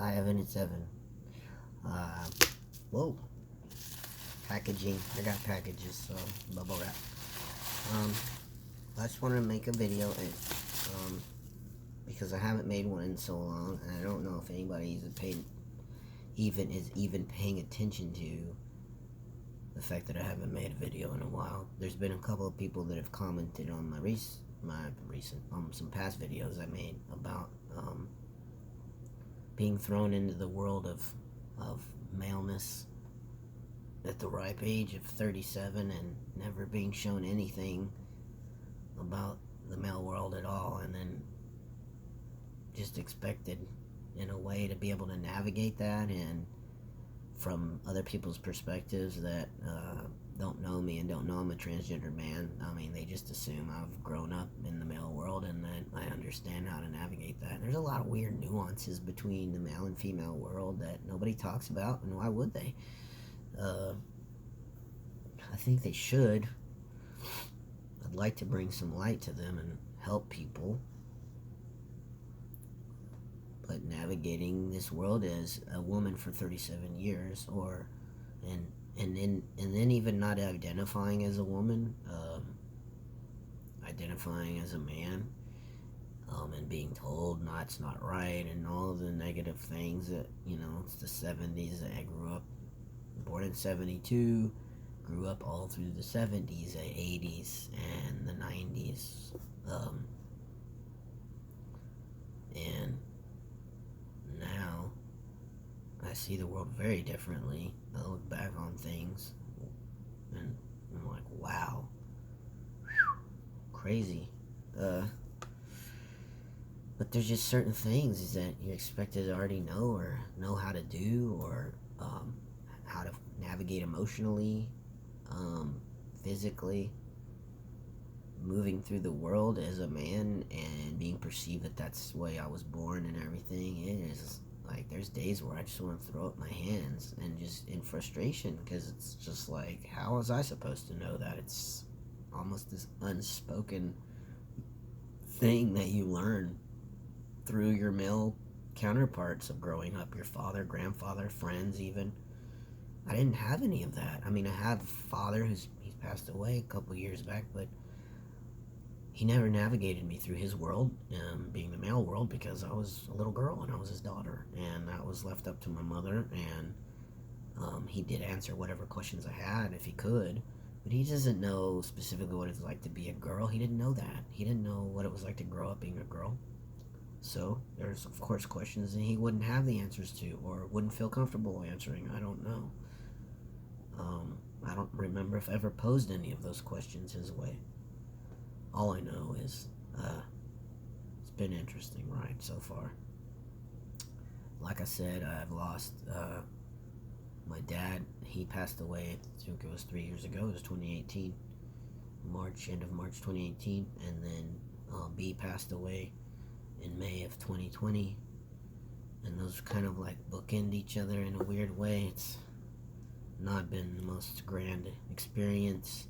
Hi, Evan. It's Evan. Uh, Whoa. Packaging. I got packages, so bubble wrap. I just wanted to make a video because I haven't made one in so long, and I don't know if anybody is even paying attention to the fact that I haven't made a video in a while. There's been a couple of people that have commented on my recent some past videos I made about being thrown into the world of maleness at the ripe age of 37 and never being shown anything about the male world at all, and then just expected in a way to be able to navigate that, and from other people's perspectives that don't know me and don't know I'm a transgender man. I mean, they just assume I've grown up in the male world and that I understand how to navigate that. And there's a lot of weird nuances between the male and female world that nobody talks about, and why would they? I think they should. I'd like to bring some light to them and help people. But navigating this world as a woman for 37 years, and then even not identifying as a woman, identifying as a man, and being told it's not right, and all the negative things that, it's the 70s. I grew up, born in 72, grew up all through the 70s, the 80s, and the 90s, and now I see the world very differently. I look back on things and I'm like, wow, crazy. But there's just certain things that you're expected to already know, or know how to do, or how to navigate emotionally, physically, moving through the world as a man and being perceived that that's the way I was born and everything. It is like, there's days where I just want to throw up my hands and just in frustration, because it's just like, how was I supposed to know that? It's almost this unspoken thing that you learn through your male counterparts of growing up, your father, grandfather, friends even. I didn't have any of that. I mean, I have a father he's passed away a couple years back, but he never navigated me through his world, being the male world, because I was a little girl and I was his daughter, and that was left up to my mother. And he did answer whatever questions I had if he could, but he doesn't know specifically what it's like to be a girl. He didn't know that. He didn't know what it was like to grow up being a girl. So there's, of course, questions that he wouldn't have the answers to, or wouldn't feel comfortable answering. I don't know. I don't remember if I ever posed any of those questions his way. All I know is it's been an interesting ride so far. Like I said, I've lost my dad. He passed away, I think it was 3 years ago. It was 2018, end of March 2018. And then B passed away in May of 2020. And those kind of like bookend each other in a weird way. It's not been the most grand experience.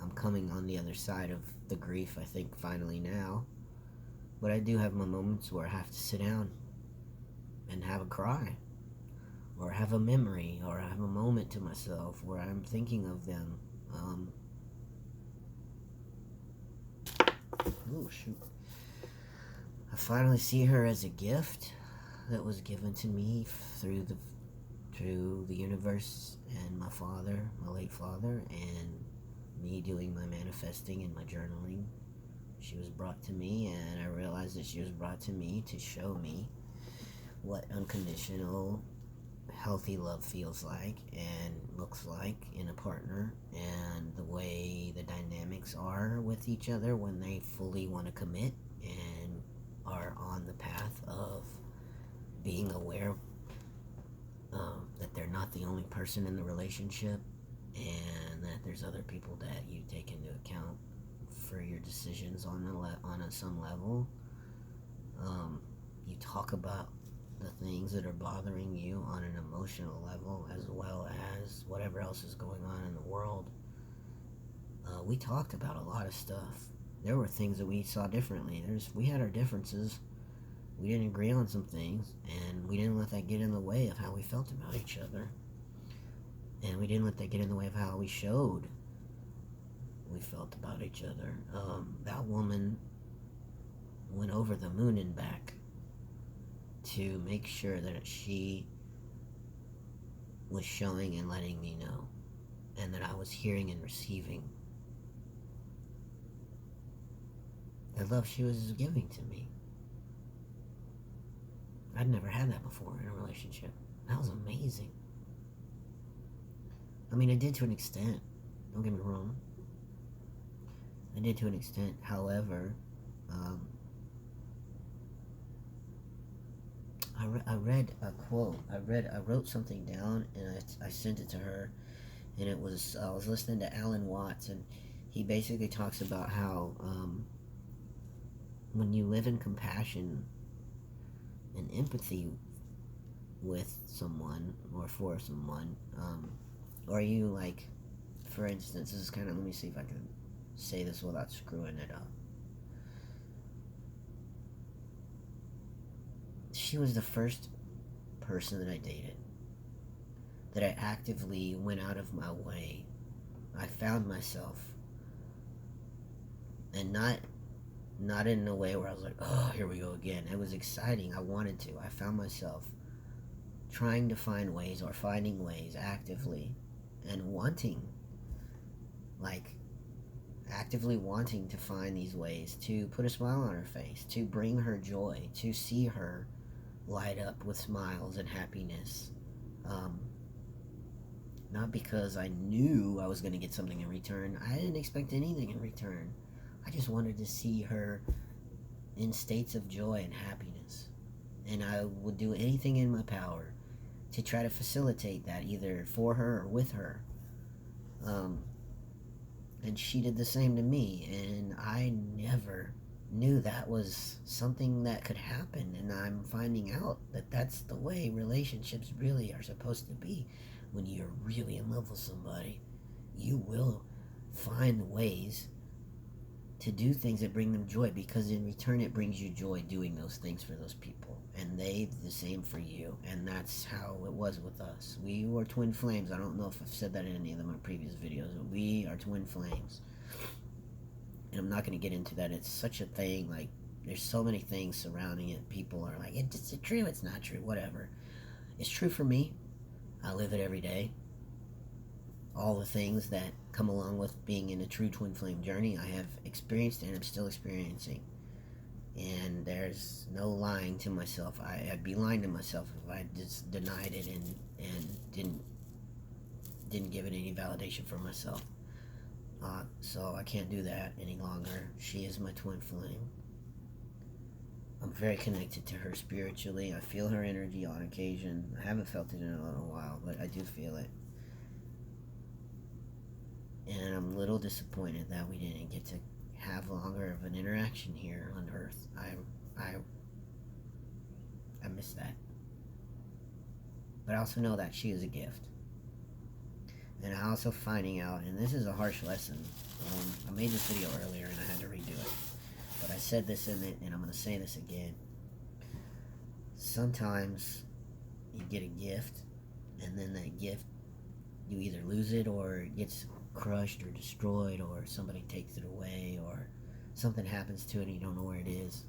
I'm coming on the other side of the grief, I think, finally now. But I do have my moments where I have to sit down and have a cry, or have a memory, or have a moment to myself where I'm thinking of them. Oh, shoot. I finally see her as a gift that was given to me through the universe and my father, my late father, and me doing my manifesting and my journaling. She was brought to me, and I realized that she was brought to me to show me what unconditional, healthy love feels like and looks like in a partner, and the way the dynamics are with each other when they fully want to commit and are on the path of being aware that they're not the only person in the relationship, and that there's other people that you take into account for your decisions on some level. You talk about the things that are bothering you on an emotional level, as well as whatever else is going on in the world. We talked about a lot of stuff. There were things that we saw differently. We had our differences. we didn't agree on some things, and we didn't let that get in the way of how we felt about each other. And we didn't let that get in the way of how we showed we felt about each other. That woman went over the moon and back to make sure that she was showing and letting me know, and that I was hearing and receiving the love she was giving to me. I'd never had that before in a relationship. That was amazing. I mean, I did to an extent. Don't get me wrong. I did to an extent. However, I read a quote. I wrote something down, and I sent it to her. And it was, I was listening to Alan Watts, and he basically talks about how when you live in compassion and empathy with someone or for someone, or you, like, for instance, this is kind of, let me see if I can say this without screwing it up. She was the first person that I dated that I actively went out of my way. I found myself, and not in a way where I was like, oh, here we go again. It was exciting. I wanted to. I found myself trying to find ways, or finding ways actively, and wanting, like, actively wanting to find these ways to put a smile on her face, to bring her joy, to see her light up with smiles and happiness. Not because I knew I was going to get something in return. I didn't expect anything in return. I just wanted to see her in states of joy and happiness. And I would do anything in my power to try to facilitate that, either for her or with her. And she did the same to me. And I never knew that was something that could happen. And I'm finding out that that's the way relationships really are supposed to be. When you're really in love with somebody, you will find ways to do things that bring them joy, because in return it brings you joy doing those things for those people, and they the same for you. And that's how it was with us. We were twin flames. I don't know if I've said that in any of my previous videos, but we are twin flames. And I'm not going to get into that. It's such a thing. Like, there's so many things surrounding it. People are like, it's true, it's not true, whatever. It's true for me. I live it every day. All the things that come along with being in a true twin flame journey, I have experienced and I'm still experiencing. And there's no lying to myself. I'd be lying to myself if I just denied it and didn't give it any validation for myself. So I can't do that any longer. She is my twin flame. I'm very connected to her spiritually. I feel her energy on occasion. I haven't felt it in a little while, but I do feel it. And I'm a little disappointed that we didn't get to have longer of an interaction here on Earth. I miss that. But I also know that she is a gift. And I'm also finding out, and this is a harsh lesson. I made this video earlier and I had to redo it. But I said this in it, and I'm going to say this again. Sometimes you get a gift, and then that gift, you either lose it, or it gets crushed or destroyed, or somebody takes it away, or something happens to it and you don't know where it is.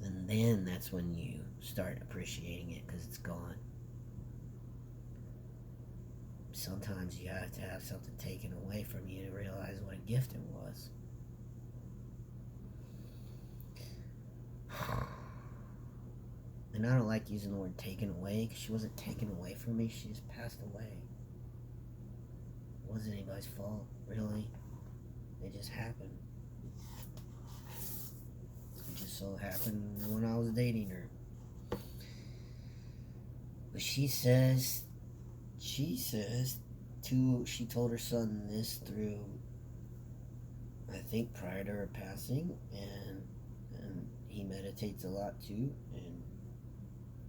And then that's when you start appreciating it, because it's gone. Sometimes you have to have something taken away from you to realize what a gift it was. And I don't like using the word taken away, because she wasn't taken away from me. She just passed away. It wasn't anybody's fault, really. It just happened. It just so happened when I was dating her. But she told her son this through, I think, prior to her passing, and he meditates a lot too, and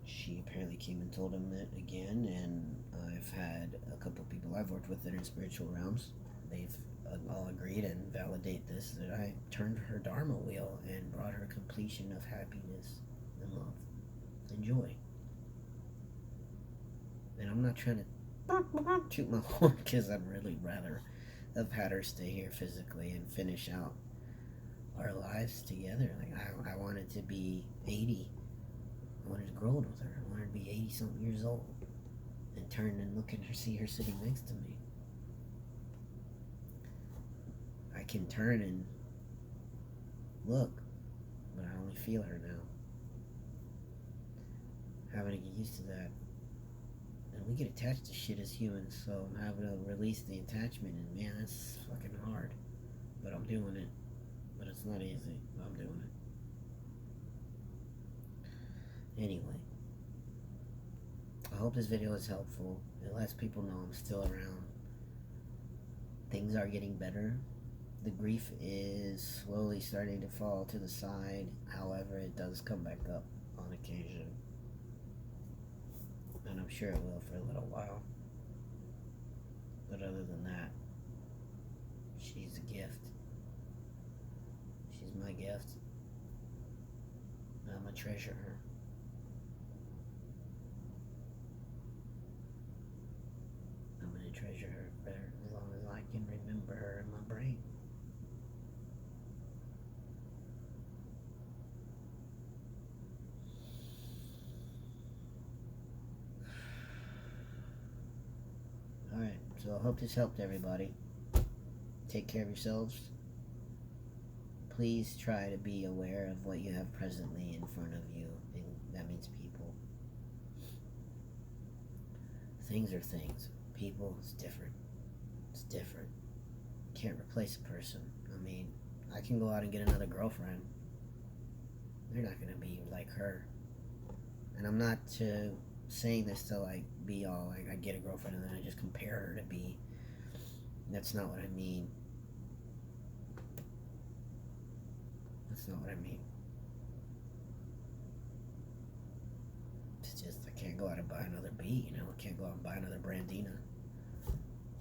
she apparently came and told him that again. And I've had a couple people I've worked with that are in spiritual realms. They've all agreed and validate this, that I turned her Dharma wheel and brought her completion of happiness. and love and joy. And I'm not trying to toot my horn because I'd really rather have had her stay here physically and finish out our lives together. Like, I wanted to be 80. I wanted to grow old with her. I wanted to be 80 something years old and turn and look at her, see her sitting next to me. I can turn and look, but I only feel her now. Having to get used to that. And we get attached to shit as humans, so I'm having to release the attachment, and man, that's fucking hard. But I'm doing it. But it's not easy. I'm doing it. Anyway, I hope this video is helpful. It lets people know I'm still around. Things are getting better. The grief is slowly starting to fall to the side. However, it does come back up on occasion. And I'm sure it will for a little while. But other than that, she's a gift. She's my gift. I'm gonna treasure her. I'm gonna treasure her for as long as I can remember her in my brain. Alright, so I hope this helped everybody. Take care of yourselves. Please try to be aware of what you have presently in front of you, and that means people. Things are things. People is different. It's different. Can't replace a person. I mean, I can go out and get another girlfriend. They're not gonna be like her. And I'm not saying this to like be all like I get a girlfriend and then I just compare her to be. That's not what I mean. That's not what I mean. It's just I can't go out and buy another B, you know. I can't go out and buy another Brandina.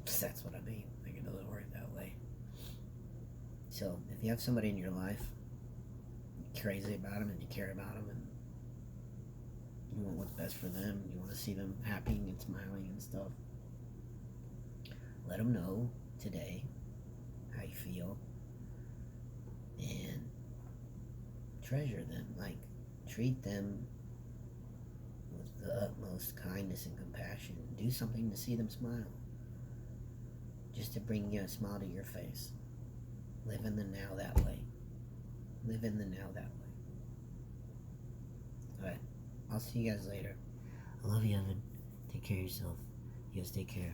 That's what I mean. Like, it doesn't work that way. So if you have somebody in your life, you're crazy about them and you care about them and you want what's best for them, you want to see them happy and smiling and stuff, let them know today how you feel and treasure them. Like, treat them with the utmost kindness and compassion. Do something to see them smile, just to bring you a smile to your face. Live in the now that way. Live in the now that way. Alright, I'll see you guys later. I love you, Evan. Take care of yourself. You guys take care.